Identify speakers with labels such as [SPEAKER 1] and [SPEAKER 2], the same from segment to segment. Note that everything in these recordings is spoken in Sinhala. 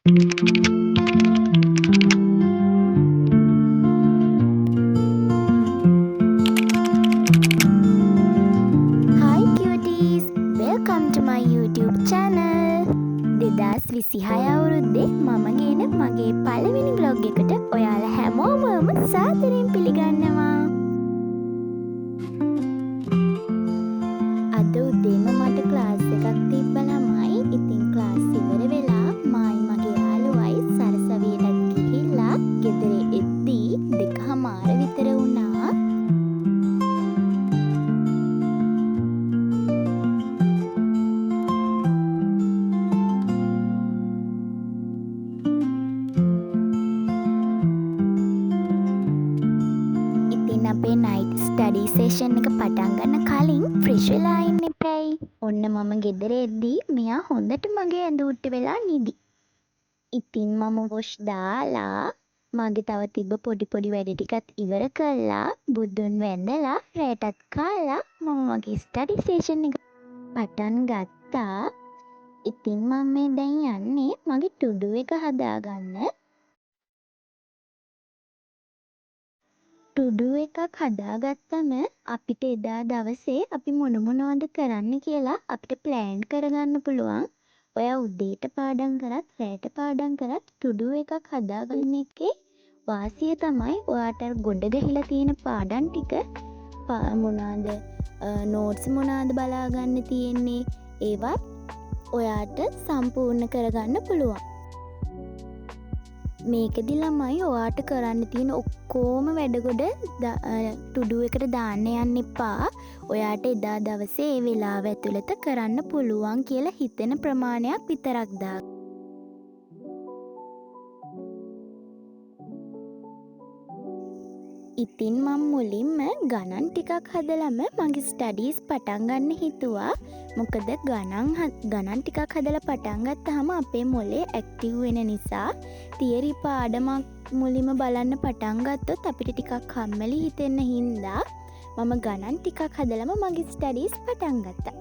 [SPEAKER 1] Hi cuties! Welcome to my YouTube channel. 2026 අවුරුද්දේ මම ගෙන මගේ පළවෙනි vlog එකට ඔයාලා හැමෝමම සාදරයෙන් පිළිගන්නවා. අද උදේම මට ක්ලාස් එකක් තිබ්බ ළමයි. ඉතින් ක්ලාස් ඉවර වෙලා මායි මගේ යාළුවයි සරසවියටත් ගිහිල්ලා ගෙදර එද්දී 2:00 විතර වුණා. අපේ නයිට් ස්ටඩි සේෂන් එක පටන් ගන්න කලින් ෆ්‍රෙෂ් වෙලා ඉන්න එපැයි. ඔන්න මම ගෙදර එද්දී මෙයා හොඳට මගේ ඇඳුට්ට වෙලා නිදි. ඉතින් මම වොෂ් දාලා මගේ තව තිබ්බ පොඩි වැඩ ටිකත් ඉවර කළා. බුදුන් වැඳලා රෑටත් කාලා මම මගේ ස්ටඩි සේෂන් එක පටන් ගත්තා. ඉතින් මම මේ දැන් යන්නේ මගේ ටුඩු එක හදාගන්න. ටුඩු එකක් හදාගත්තම අපිට එදා දවසේ අපි මොනවද කරන්න කියලා අපිට ප්ලෑන් කරගන්න පුළුවන්. ඔයා උදේට පාඩම් කරත් රෑට පාඩම් කරත් ටුඩු එකක් හදාගන්න එකේ වාසිය තමයි ඔයාට ගොඩ ගහිලා තියෙන පාඩම් ටික මොනවාද නෝට්ස් මොනවාද බලාගන්න තියෙන්නේ ඒවත් ඔයාට සම්පූර්ණ කරගන්න පුළුවන්. මේකෙදි ළමයි ඔයාට කරන්න තියෙන ඔක්කොම වැඩගොඩ ටුඩු එකට දාන්න යන්න එපා. ඔයාට එදා දවසේ ඒ වෙලාව ඇතුළත කරන්න පුළුවන් කියලා හිතෙන ප්‍රමාණයක් විතරක් දාන්න. ඉතින් මම මුලින්ම ගණන් ටිකක් හදලම මගේ ස්ටඩීස් පටන් ගන්න හිතුවා. මොකද ගණන් ටිකක් හදලා පටන් ගත්තාම අපේ මොලේ ඇක්ටිව් වෙන නිසා තියරි පාඩමක් මුලින්ම බලන්න පටන් ගත්තොත් අපිට ටිකක් කම්මැලි හිතෙන්න හින්දා මම ගණන් ටිකක් හදලම මගේ ස්ටඩීස් පටන් ගත්තා.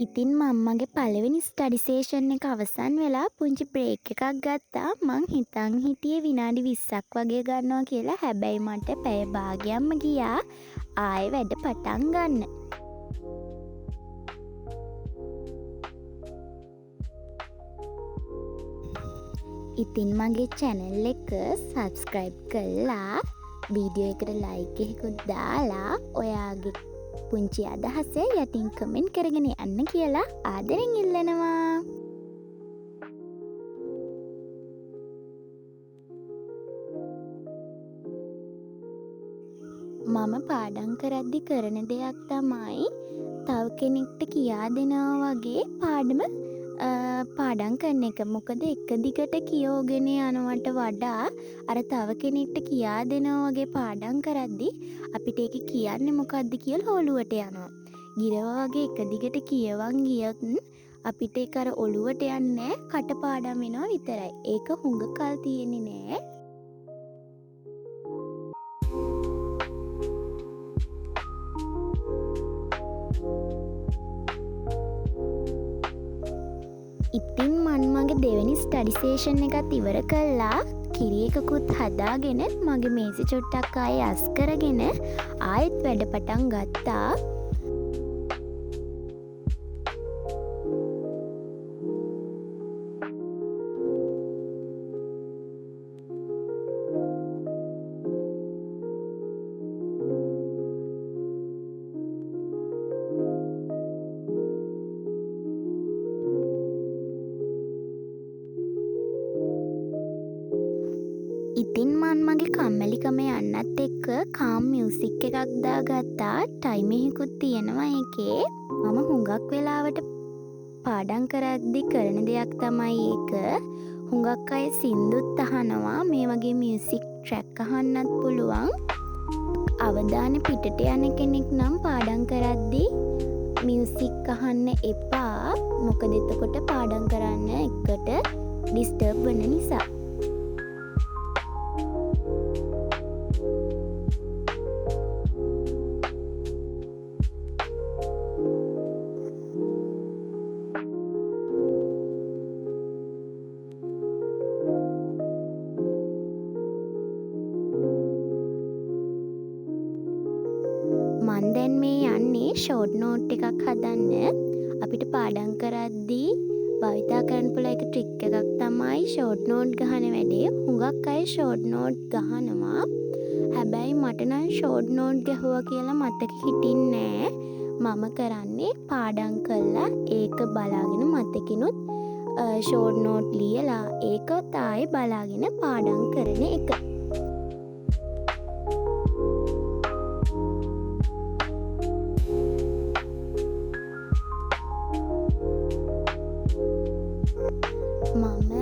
[SPEAKER 1] ඉතින් මම්මගේ පළවෙනි ස්ටඩි සේෂන් එක අවසන් වෙලා පුංචි බ්‍රේක් එකක් ගත්තා. මං හිතන් හිටියේ විනාඩි 20ක් වගේ ගන්නවා කියලා. හැබැයි මට පැය භාගයක්ම ගියා ආයෙ වැඩ පටන් ගන්න. ඉතින් මගේ channel එක subscribe කරලා වීඩියෝ එකට like එකකුත් දාලා ඔයාගේ පුංචි අදහස යටින් කමෙන්ට් කරගෙන යන්න කියලා ආදරෙන් ඉල්ලනවා. මම පාඩම් කරද්දි කරන දෙයක් තමයි තව කෙනෙක්ට කියා දෙනවා වගේ පාඩම් කරන එක. මොකද එක දිගට කියෝගෙන යනවට වඩා අර තව කෙනෙක්ට කියා දෙනවා වගේ පාඩම් කරද්දි අපිට ඒක කියන්නේ මොකද්ද කියලා ඔළුවට යනවා. ගිරව වගේ එක දිගට කියවන් ගියොත් අපිට ඒක අර ඔළුවට යන්නේ කටපාඩම් වෙනවා විතරයි. ඒක හුඟ කල් තියෙන්නේ නෑ. ඉතින් මන් මගේ දෙවැනි ස්ටඩි සේෂන් එකත් ඉවර කළා. කිරි එකකුත් හදාගෙන මගේ මේසෙ චුට්ටක් ආයෙ අස් කරගෙන ආයෙත් වැඩ පටන් ගත්තා. ඉතින් මන් මගේ කම්මැලිකම යන්නත් එක්ක කාම් මියුසික් එකක් දාගත්තා. ටයිම් එකකුත් තියෙනවා ඒකේ. මම හුඟක් වෙලාවට පාඩම් කරද්දි කරන දෙයක් තමයි ඒක. හුඟක් අය සින්දුත් අහනවා. මේ වගේ මියුසික් ට්‍රැක් අහන්නත් පුළුවන්. අවදි සාවධාන පිටට යන කෙනෙක් නම් පාඩම් කරද්දී මියුසික් අහන්න එපා. මොකද එතකොට පාඩම් කරන්න එකට ඩිස්ටර්බ් වෙන නිසා. මන් දැන් මේ යන්නේ ෂෝට් නෝට් එකක් හදන්න. අපිට පාඩම් කරද්දී භාවිතා කරන්න පුළුවන් එක ට්‍රික් එකක් තමයි ෂෝට් නෝට් ගහන වැඩේ. හුඟක් අය ෂෝට් නෝට් ගහනවා. හැබැයි මට නම් ෂෝට් නෝට් ගැහුවා කියලා මතක හිටින්නේ නෑ. මම කරන්නේ පාඩම් කරලා ඒක බලාගෙන මතකිනුත් ෂෝට් නෝට් ලියලා ඒකත් ආයේ බලාගෙන පාඩම් කරන එක. මම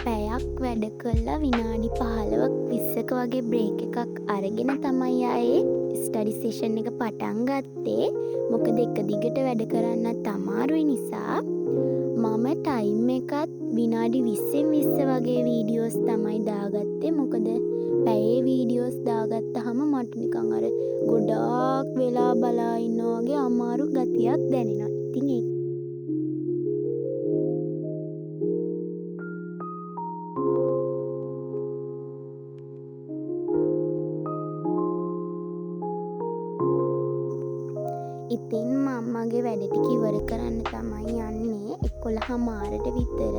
[SPEAKER 1] පැයක් වැඩ කළා විනාඩි 15ක් 20ක වගේ බ්‍රේක් එකක් අරගෙන තමයි ආයේ ස්ටඩි සෙෂන් එක පටන් ගත්තේ. මොකද එක දිගට වැඩ කරන්නත් අමාරුයි නිසා මම ටයිම් එකත් විනාඩි 20න් 20 වගේ වීඩියෝස් තමයි දාගත්තේ. මොකද පැයේ වීඩියෝස් දාගත්තාම මට නිකන් අර ගොඩාක් වෙලා බලා ඉන්නා වගේ අමාරු ගතියක් දැනෙනවා. ඉතින් ඒක ඉතින් මම්මගේ වැඩ ටික ඉවර කරන්න තමයි යන්නේ. 11:00ට විතර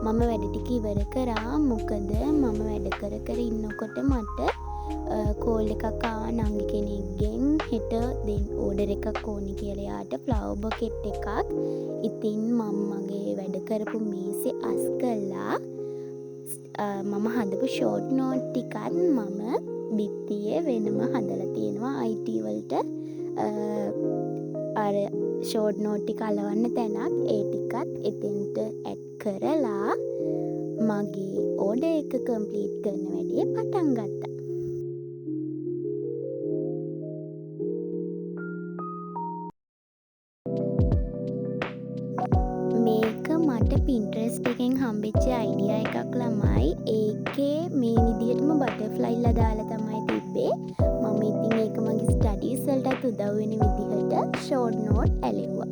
[SPEAKER 1] මම වැඩ ටික ඉවර කරා. මොකද මම වැඩ කර කර ඉන්නකොට මට කෝල් එකක් ආවා නංගි කෙනෙක්ගෙන්. හෙට දෙන්න ඕඩර් එකක් ඕනි කියලා යාට ෆ්ලවර් බොකෙට් එකක්. ඉතින් මම්මගේ වැඩ කරපු මේසේ අස් කළා. මම හදපු ෂෝට් නෝට් ටිකත් මම බිත්තියේ වෙනම හදලා තියෙනවා. IT වලට අර ෂෝට් නෝට් ටික අලවන්න තැනක් ඒ ටිකත් එතෙන්ට ඇඩ් කරලා මගේ ඕඩර් එක කම්ප්ලීට් කරන වැඩේ පටන් ගත්තා. මේක මට පින්ට්‍රෙස්ට් එකෙන් හම්බෙච්ච අයිඩියා එකක් ළමයි. ඒකේ මේ විදිහටම බටර්ෆ්ලයිලා දාලා තමයි තිබ්බේ. මම ඉතින් ඒක මගේ ස්ටඩීස් වලටත් උදව් වෙන විදිහට ෂෝට් නෝට් ඇලෙව්වා.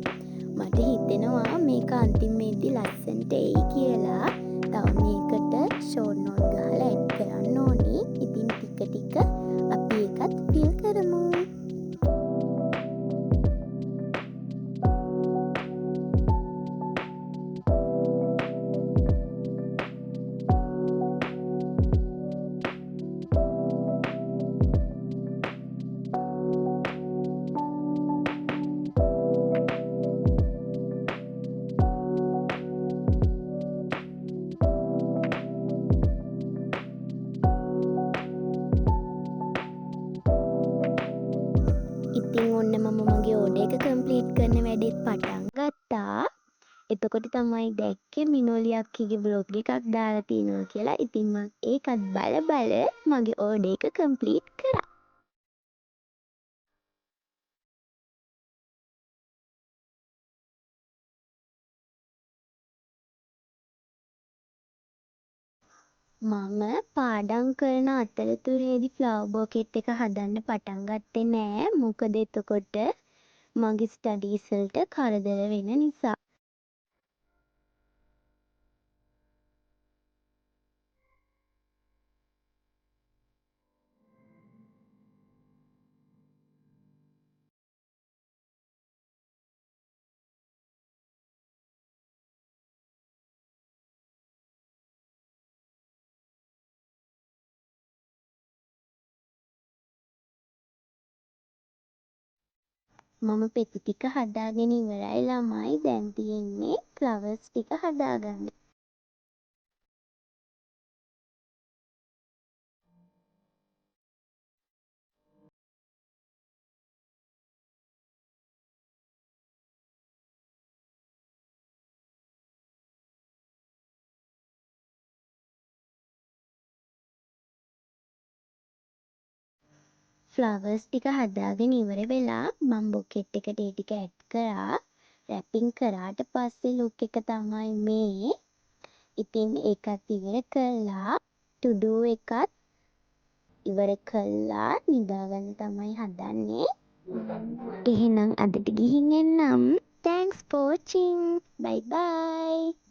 [SPEAKER 1] මට හිතෙනවා මේක අන්තිමේදී ලස්සනට එයි කියලා. තව මේකට ෂෝට් නෝට් ගහලා ඇඩ් කරන්න ඕනි. ඉතින් ටික ටික අපි ඒකත් ෆිල් කරමු. ඉතින් ඔන්න මම මගේ ඕඩර් එක කම්ප්ලීට් කරන වැඩේත් පටන් ගත්තා. එතකොට තමයි දැක්කේ මිනෝලි අක්කිගේ බ්ලොග් එකක් දාලා තියෙනවා කියලා. ඉතින් මම ඒකත් බල මගේ ඕඩර් එක කම්ප්ලීට් කරා. මම පාඩම් කරන අතරතුරේදී ෆ්ලවර් බොකෙට් එක හදන්න පටන් ගත්තේ නෑ. මොකද එතකොට මගේ ස්ටඩීස් වලට කරදර වෙන නිසා. මම පෙති ටික හදාගෙන ඉවරයි ළමයි. දැන් තියෙන්නේ ෆ්ලවර්ස් ටික හදාගන්න. ෆ්ලවර්ස් ටික හදාගෙන ඉවර වෙලා මම බොකෙට් එකට ඒ ටික ඇඩ් කරා. රැපින් කරාට පස්සේ ලුක් එක තමයි මේ. ඉතින් ඒකත් ඉවර කළා. to do එකත් ඉවර කළා. නිදාගන්න තමයි හදන්නේ. එහෙනම් අදට ගිහින් එන්නම්. Thanks for watching. Bye bye.